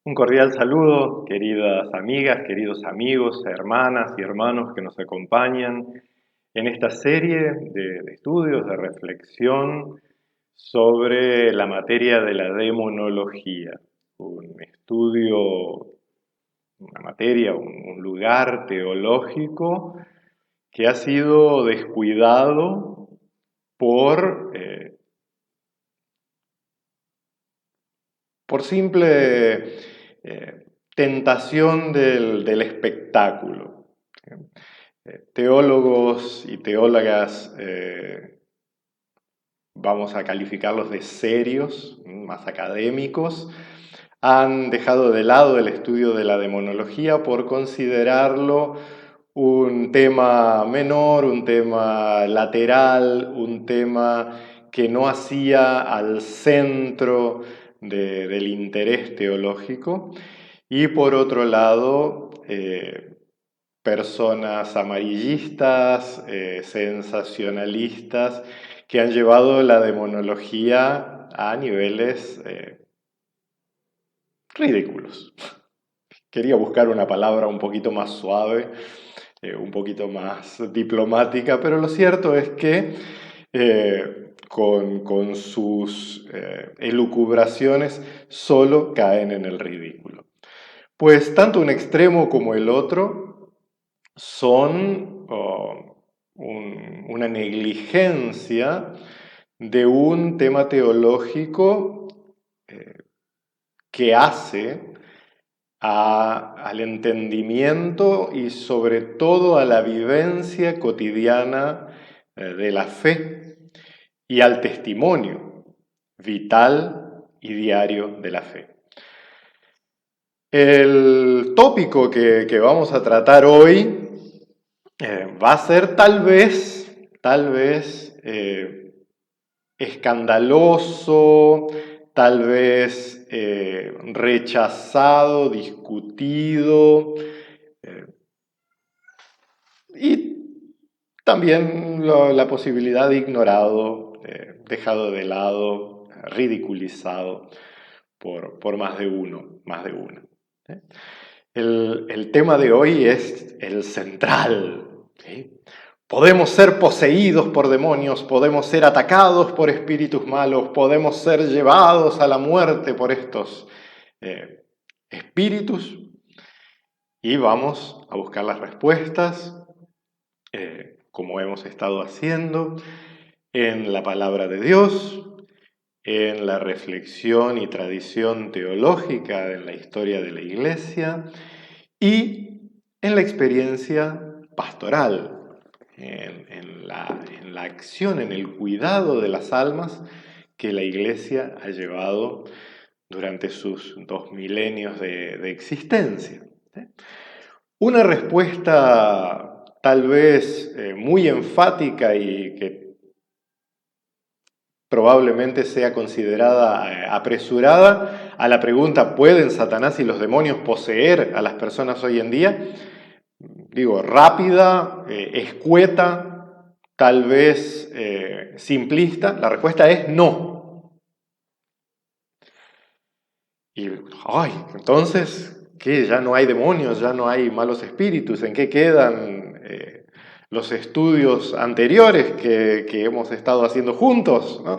Un cordial saludo, queridas amigas, queridos amigos, hermanas y hermanos que nos acompañan en esta serie de estudios, de reflexión sobre la materia de la demonología, un estudio, una materia, un lugar teológico que ha sido descuidado por simple tentación del espectáculo. Teólogos y teólogas, vamos a calificarlos de serios, más académicos, han dejado de lado el estudio de la demonología por considerarlo un tema menor, un tema lateral, un tema que no hacía al centro del interés teológico. Y por otro lado, personas amarillistas, sensacionalistas, que han llevado la demonología a niveles ridículos. Quería buscar una palabra un poquito más suave, un poquito más diplomática, pero lo cierto es que con sus elucubraciones solo caen en el ridículo. Pues tanto un extremo como el otro son una negligencia de un tema teológico que hace al entendimiento y sobre todo a la vivencia cotidiana de la fe y al testimonio vital y diario de la fe. El tópico que vamos a tratar hoy va a ser tal vez escandaloso, tal vez rechazado, discutido, y también la posibilidad de ignorado, dejado de lado, ridiculizado por más de uno, más de una. El tema de hoy es el central, ¿sí? Podemos ser poseídos por demonios, podemos ser atacados por espíritus malos, podemos ser llevados a la muerte por estos espíritus, y vamos a buscar las respuestas, como hemos estado haciendo, en la palabra de Dios, en la reflexión y tradición teológica en la historia de la Iglesia y en la experiencia pastoral, en la acción, en el cuidado de las almas que la Iglesia ha llevado durante sus 2 milenios de existencia. Una respuesta tal vez muy enfática y que probablemente sea considerada apresurada a la pregunta: ¿pueden Satanás y los demonios poseer a las personas hoy en día? Digo, rápida, escueta, tal vez simplista. La respuesta es no. Y, entonces, ¿qué? ¿Ya no hay demonios? ¿Ya no hay malos espíritus? ¿En qué quedan los estudios anteriores que hemos estado haciendo juntos, ¿no?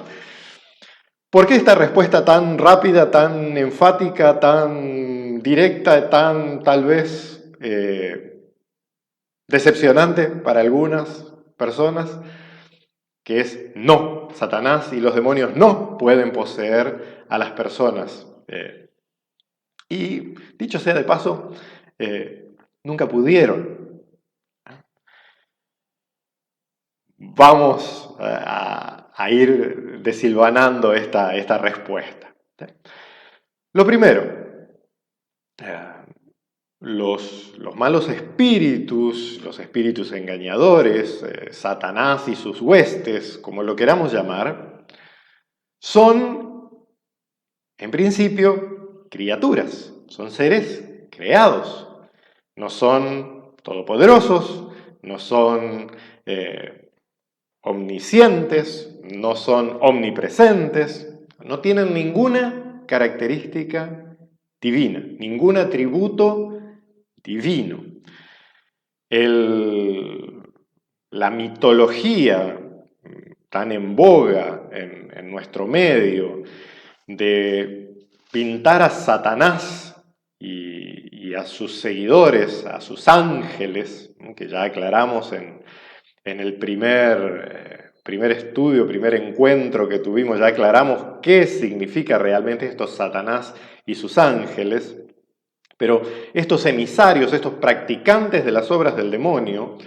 ¿Por qué esta respuesta tan rápida, tan enfática, tan directa, tan tal vez decepcionante para algunas personas? Que es no, Satanás y los demonios no pueden poseer a las personas. Y dicho sea de paso, nunca pudieron. Vamos a ir desilvanando esta respuesta. Lo primero, los malos espíritus, los espíritus engañadores, Satanás y sus huestes, como lo queramos llamar, son, en principio, criaturas, son seres creados, no son todopoderosos, no son omniscientes, no son omnipresentes, no tienen ninguna característica divina, ningún atributo divino. La mitología tan en boga en nuestro medio de pintar a Satanás y a sus seguidores, a sus ángeles, que ya aclaramos en el primer estudio, primer encuentro que tuvimos, ya aclaramos qué significa realmente esto Satanás y sus ángeles. Pero estos emisarios, estos practicantes de las obras del demonio,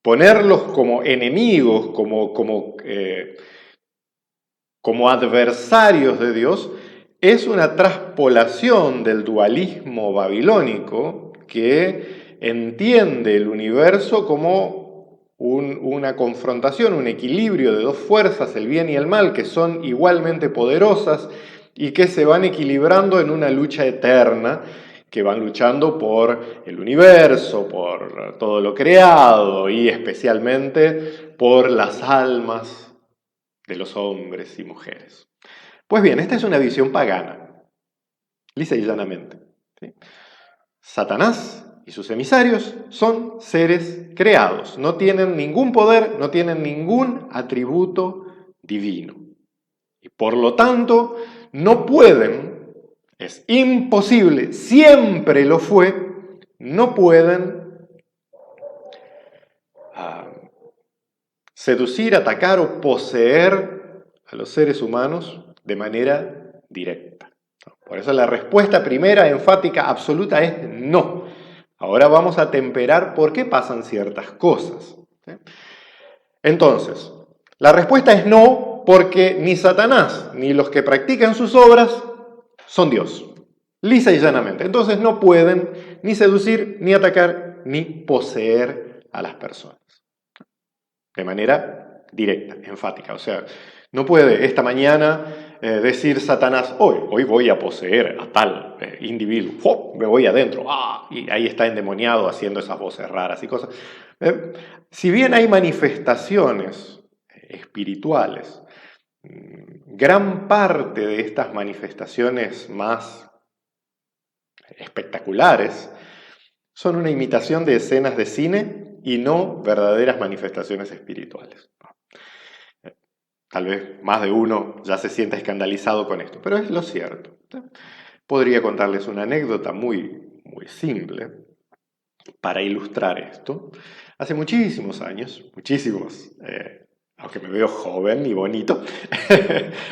ponerlos como enemigos, como adversarios de Dios, es una traspolación del dualismo babilónico que entiende el universo como una confrontación, un equilibrio de dos fuerzas, el bien y el mal, que son igualmente poderosas y que se van equilibrando en una lucha eterna, que van luchando por el universo, por todo lo creado y especialmente por las almas de los hombres y mujeres. Pues bien, esta es una visión pagana, lisa y llanamente, ¿sí? Satanás y sus emisarios son seres creados, no tienen ningún poder, no tienen ningún atributo divino. Y por lo tanto, no pueden, es imposible, siempre lo fue, no pueden seducir, atacar o poseer a los seres humanos de manera directa. Por eso la respuesta primera, enfática, absoluta es no. Ahora vamos a temperar por qué pasan ciertas cosas. Entonces, la respuesta es no porque ni Satanás ni los que practican sus obras son Dios. Lisa y llanamente. Entonces no pueden ni seducir, ni atacar, ni poseer a las personas. De manera directa, enfática. O sea, no puede esta mañana decir Satanás, hoy voy a poseer a tal individuo, ¡oh! Me voy adentro, y ahí está endemoniado haciendo esas voces raras y cosas. Si bien hay manifestaciones espirituales, gran parte de estas manifestaciones más espectaculares son una imitación de escenas de cine y no verdaderas manifestaciones espirituales. Tal vez más de uno ya se sienta escandalizado con esto, pero es lo cierto. Podría contarles una anécdota muy simple para ilustrar esto. Hace muchísimos años, aunque me veo joven y bonito,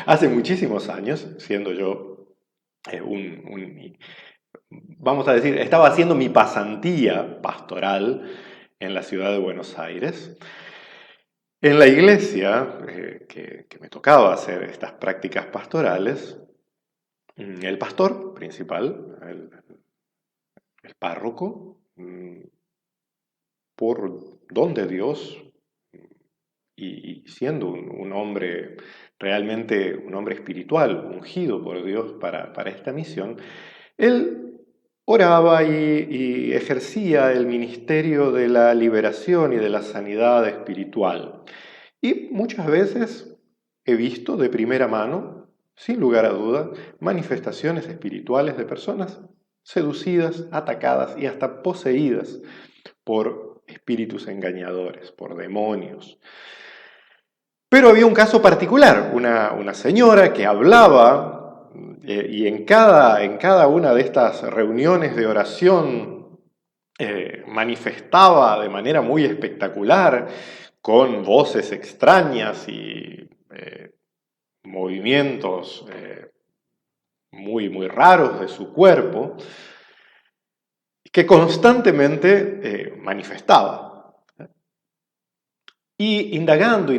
hace muchísimos años, siendo yo vamos a decir, estaba haciendo mi pasantía pastoral en la ciudad de Buenos Aires. En la iglesia que me tocaba hacer estas prácticas pastorales, el pastor principal, el párroco, por don de Dios y siendo un hombre realmente, un hombre espiritual, ungido por Dios para esta misión, él oraba y ejercía el ministerio de la liberación y de la sanidad espiritual. Y muchas veces he visto de primera mano, sin lugar a duda, manifestaciones espirituales de personas seducidas, atacadas y hasta poseídas por espíritus engañadores, por demonios. Pero había un caso particular, una señora que hablaba y en cada una de estas reuniones de oración manifestaba de manera muy espectacular, con voces extrañas y movimientos muy raros de su cuerpo, que constantemente manifestaba. Y indagando,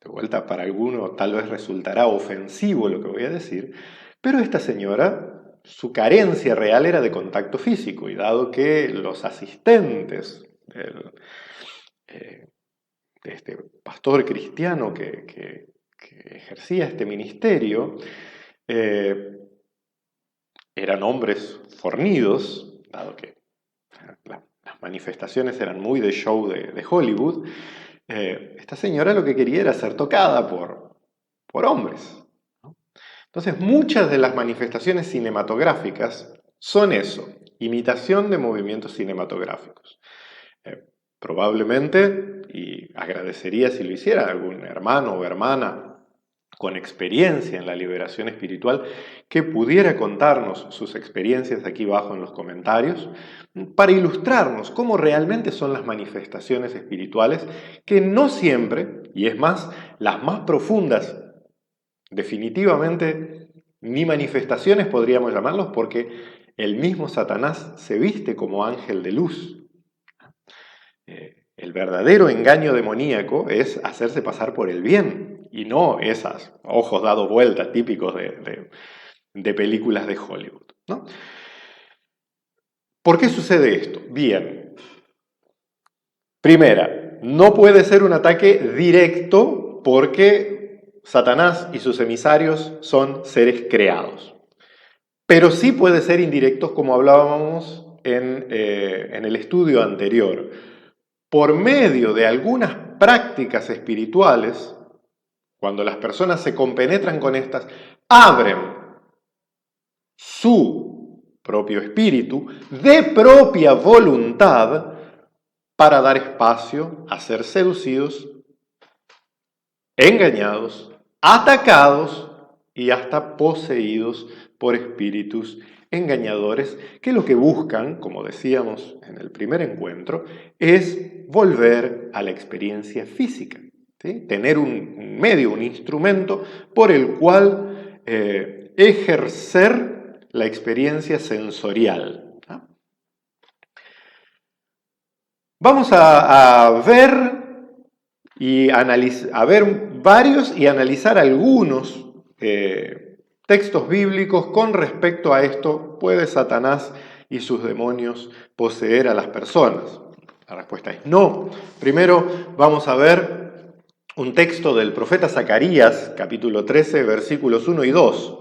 de vuelta para alguno tal vez resultará ofensivo lo que voy a decir, pero esta señora, su carencia real era de contacto físico, y dado que los asistentes de este pastor cristiano que ejercía este ministerio eran hombres fornidos, dado que las manifestaciones eran muy de show de Hollywood, esta señora lo que quería era ser tocada por hombres, ¿no? Entonces, muchas de las manifestaciones cinematográficas son eso, imitación de movimientos cinematográficos. Probablemente, y agradecería si lo hiciera algún hermano o hermana con experiencia en la liberación espiritual, que pudiera contarnos sus experiencias aquí abajo en los comentarios, para ilustrarnos cómo realmente son las manifestaciones espirituales, que no siempre, y es más, las más profundas, definitivamente, ni manifestaciones podríamos llamarlos, porque el mismo Satanás se viste como ángel de luz. El verdadero engaño demoníaco es hacerse pasar por el bien y no esos ojos dados vueltas típicos de películas de Hollywood, ¿no? ¿Por qué sucede esto? Bien, primera, no puede ser un ataque directo porque Satanás y sus emisarios son seres creados, pero sí puede ser indirecto, como hablábamos en el estudio anterior. Por medio de algunas prácticas espirituales, cuando las personas se compenetran con estas, abren su propio espíritu de propia voluntad para dar espacio a ser seducidos, engañados, atacados y hasta poseídos por espíritus engañadores que lo que buscan, como decíamos en el primer encuentro, es volver a la experiencia física, ¿sí? Tener un medio, un instrumento por el cual ejercer la experiencia sensorial, ¿no? Vamos a ver y a ver varios y analizar algunos textos bíblicos con respecto a esto. ¿Puede Satanás y sus demonios poseer a las personas? La respuesta es no. Primero vamos a ver un texto del profeta Zacarías, capítulo 13, versículos 1 y 2.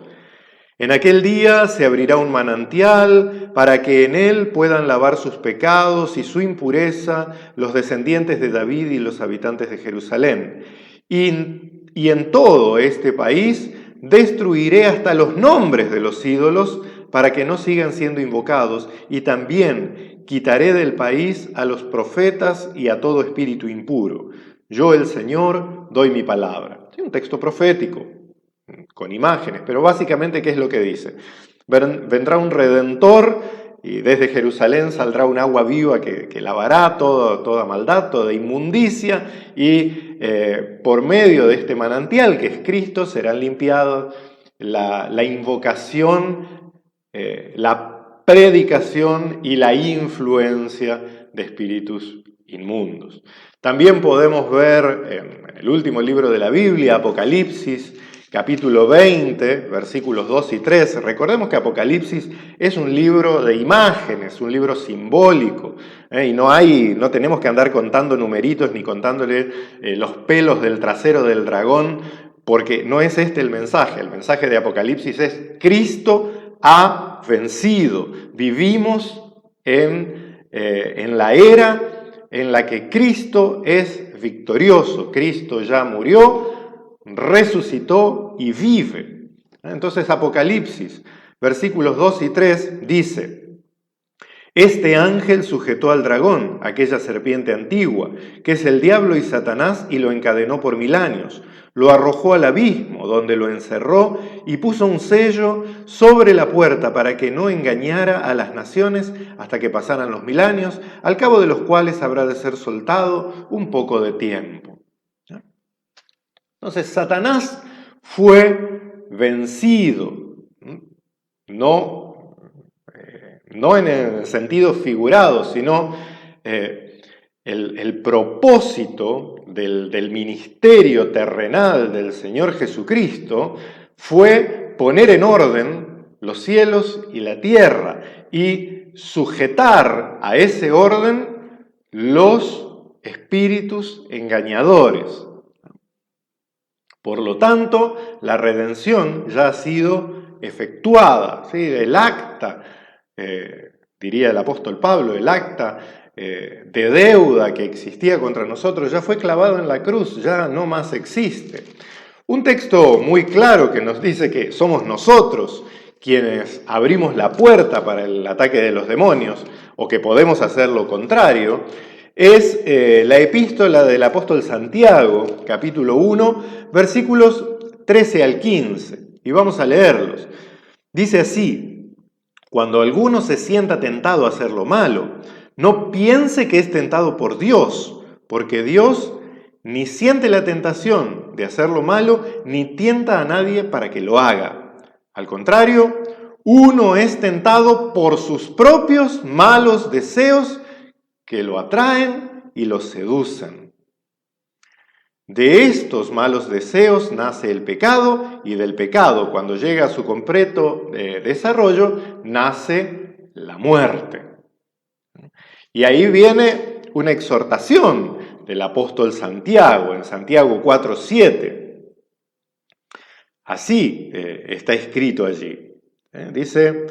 En aquel día se abrirá un manantial para que en él puedan lavar sus pecados y su impureza los descendientes de David y los habitantes de Jerusalén. Y en todo este país destruiré hasta los nombres de los ídolos para que no sigan siendo invocados, y también quitaré del país a los profetas y a todo espíritu impuro. Yo, el Señor, doy mi palabra. Es un texto profético, con imágenes, pero básicamente, ¿qué es lo que dice? Vendrá un Redentor y desde Jerusalén saldrá un agua viva que lavará toda maldad, toda inmundicia, y por medio de este manantial que es Cristo serán limpiados la invocación, la predicación y la influencia de espíritus inmundos. También podemos ver en el último libro de la Biblia, Apocalipsis, capítulo 20, versículos 2 y 3. Recordemos que Apocalipsis es un libro de imágenes, un libro simbólico, y no tenemos que andar contando numeritos ni contándole los pelos del trasero del dragón, porque no es este el mensaje. El mensaje de Apocalipsis es: Cristo ha vencido. Vivimos en la era en la que Cristo es victorioso. Cristo ya murió, resucitó y vive. Entonces Apocalipsis, versículos 2 y 3 dice: este ángel sujetó al dragón, aquella serpiente antigua, que es el diablo y Satanás, y lo encadenó por 1000 años. Lo arrojó al abismo, donde lo encerró, y puso un sello sobre la puerta para que no engañara a las naciones hasta que pasaran los 1000 años, al cabo de los cuales habrá de ser soltado un poco de tiempo. Entonces Satanás fue vencido, no en el sentido figurado, sino el propósito del ministerio terrenal del Señor Jesucristo fue poner en orden los cielos y la tierra y sujetar a ese orden los espíritus engañadores. Por lo tanto, la redención ya ha sido efectuada, ¿sí? El acta, diría el apóstol Pablo, el acta de deuda que existía contra nosotros ya fue clavado en la cruz, ya no más existe. Un texto muy claro que nos dice que somos nosotros quienes abrimos la puerta para el ataque de los demonios, o que podemos hacer lo contrario, es la epístola del apóstol Santiago, capítulo 1, versículos 13 al 15, y vamos a leerlos. Dice así: cuando alguno se sienta tentado a hacer lo malo, no piense que es tentado por Dios, porque Dios ni siente la tentación de hacer lo malo, ni tienta a nadie para que lo haga. Al contrario, uno es tentado por sus propios malos deseos que lo atraen y lo seducen. De estos malos deseos nace el pecado, y del pecado, cuando llega a su completo desarrollo, nace la muerte. Y ahí viene una exhortación del apóstol Santiago, en Santiago 4:7. Así está escrito allí. Dice: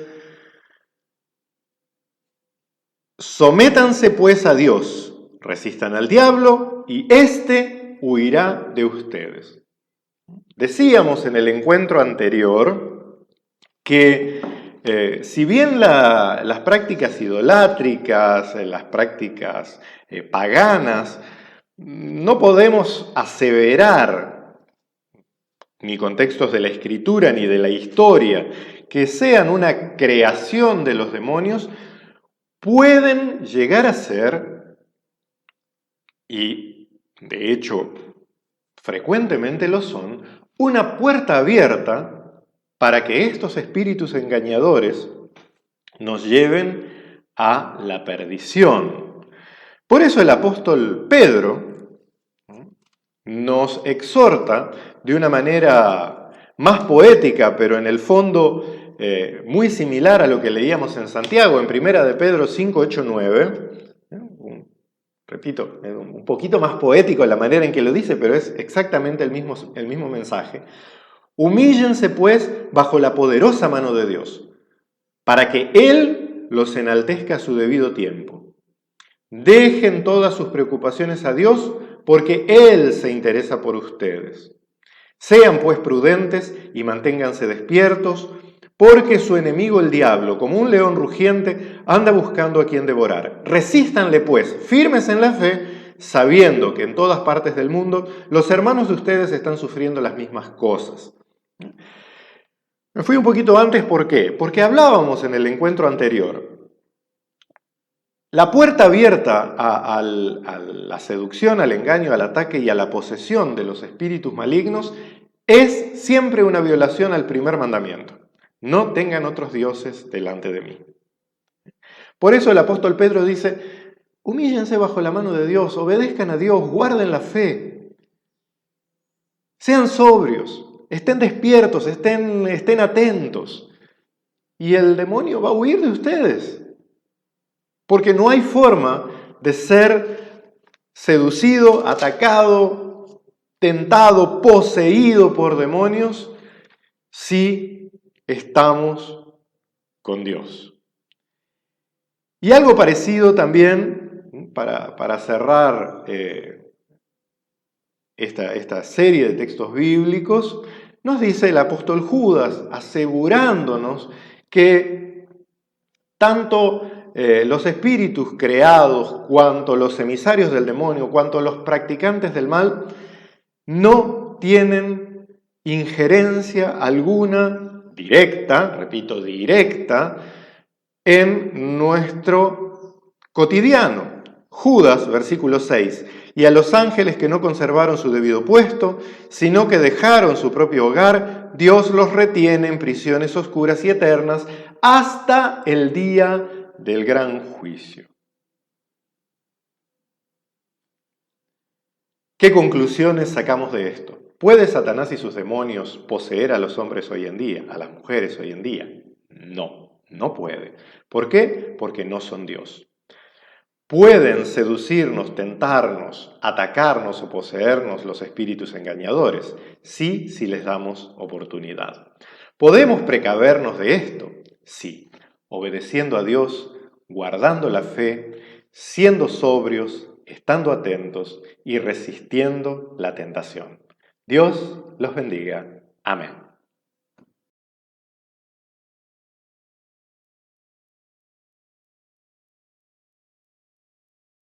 sométanse pues a Dios, resistan al diablo, y éste huirá de ustedes. Decíamos en el encuentro anterior que si bien las prácticas idolátricas, las prácticas paganas, no podemos aseverar, ni con textos de la Escritura ni de la historia, que sean una creación de los demonios, pueden llegar a ser, y de hecho frecuentemente lo son, una puerta abierta para que estos espíritus engañadores nos lleven a la perdición. Por eso el apóstol Pedro nos exhorta de una manera más poética, pero en el fondo muy similar a lo que leíamos en Santiago, en 1 de Pedro 5, 8, 9. Repito, un poquito más poético la manera en que lo dice, pero es exactamente el mismo mensaje. Humíllense pues bajo la poderosa mano de Dios, para que Él los enaltezca a su debido tiempo. Dejen todas sus preocupaciones a Dios, porque Él se interesa por ustedes. Sean pues prudentes y manténganse despiertos, porque su enemigo el diablo, como un león rugiente, anda buscando a quien devorar. Resístanle pues, firmes en la fe, sabiendo que en todas partes del mundo los hermanos de ustedes están sufriendo las mismas cosas. Me fui un poquito antes, ¿por qué? Porque hablábamos en el encuentro anterior. La puerta abierta a la seducción, al engaño, al ataque y a la posesión de los espíritus malignos es siempre una violación al primer mandamiento. No tengan otros dioses delante de mí. Por eso el apóstol Pedro dice: humíllense bajo la mano de Dios, obedezcan a Dios, guarden la fe. Sean sobrios, estén despiertos, estén atentos. Y el demonio va a huir de ustedes. Porque no hay forma de ser seducido, atacado, tentado, poseído por demonios si estamos con Dios. Y algo parecido también, para cerrar esta serie de textos bíblicos, nos dice el apóstol Judas, asegurándonos que tanto los espíritus creados, cuanto los emisarios del demonio, cuanto los practicantes del mal, no tienen injerencia alguna directa, repito, directa, en nuestro cotidiano. Judas, versículo 6, y a los ángeles que no conservaron su debido puesto, sino que dejaron su propio hogar, Dios los retiene en prisiones oscuras y eternas hasta el día del gran juicio. ¿Qué conclusiones sacamos de esto? ¿Puede Satanás y sus demonios poseer a los hombres hoy en día, a las mujeres hoy en día? No, no puede. ¿Por qué? Porque no son Dios. ¿Pueden seducirnos, tentarnos, atacarnos o poseernos los espíritus engañadores? Sí, si les damos oportunidad. ¿Podemos precavernos de esto? Sí, obedeciendo a Dios, guardando la fe, siendo sobrios, estando atentos y resistiendo la tentación. Dios los bendiga. Amén.